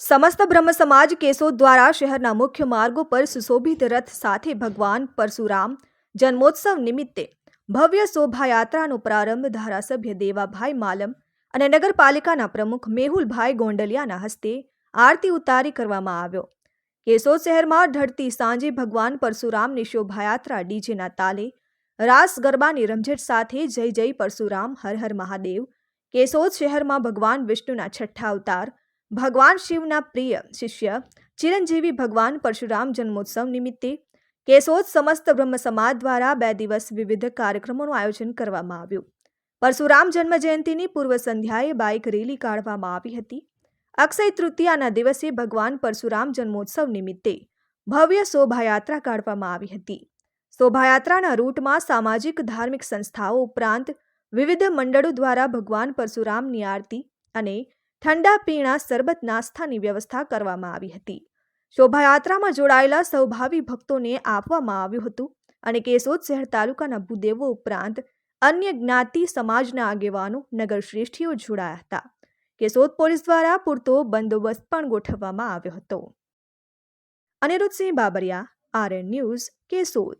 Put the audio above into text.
સમસ્ત બ્રહ્મ સમાજ કેશોદ દ્વારા શહેરના મુખ્ય માર્ગો પર સુશોભિત રથ સાથે ભગવાન પરશુરામ જન્મોત્સવ નિમિત્તે ભવ્ય શોભાયાત્રાનો પ્રારંભ ધારાસભ્ય દેવાભાઈ માલમ અને નગરપાલિકાના પ્રમુખ મેહુલભાઈ ગોંડલિયાના હસ્તે આરતી ઉતારી કરવામાં આવ્યો. કેશોદ શહેરમાં ઢળતી સાંજે ભગવાન પરશુરામની શોભાયાત્રા ડીજેના તાલે રાસ ગરબાની રમઝટ સાથે જય જય પરશુરામ હર હર મહાદેવ. કેશોદ શહેરમાં ભગવાન વિષ્ણુના છઠ્ઠા અવતાર ભગવાન શિવના પ્રિય શિષ્ય ચિરંજીવી ભગવાન પરશુરામ જન્મોત્સવ નિમિત્તે કેશોદ સમસ્ત બ્રહ્મ સમાજ દ્વારા 2 દિવસ વિવિધ કાર્યક્રમોનું આયોજન કરવામાં આવ્યું. પરશુરામ જન્મ જયંતિની પૂર્વ સંધ્યાએ બાઇક રેલી કાઢવામાં આવી હતી. અક્ષય તૃતીયાના દિવસે ભગવાન પરશુરામ જન્મોત્સવ નિમિત્તે ભવ્ય શોભાયાત્રા કાઢવામાં આવી હતી. શોભાયાત્રાના રૂટમાં સામાજિક ધાર્મિક સંસ્થાઓ ઉપરાંત વિવિધ મંડળો દ્વારા ભગવાન પરશુરામની આરતી અને ઠંડા પીણા સરબત નાસ્તાની વ્યવસ્થા કરવામાં આવી હતી. શોભાયાત્રામાં જોડાયેલા સૌ ભાવિ ભક્તોને આપવામાં આવ્યું હતું અને કેશોદ શહેર તાલુકાના ભૂદેવો ઉપરાંત અન્ય જ્ઞાતિ સમાજના આગેવાનો નગર શ્રેષ્ઠીઓ જોડાયા હતા. કેશોદ પોલીસ દ્વારા પૂરતો બંદોબસ્ત પણ ગોઠવવામાં આવ્યો હતો. Aniruddhsinh Babariya, RN news, Keshod.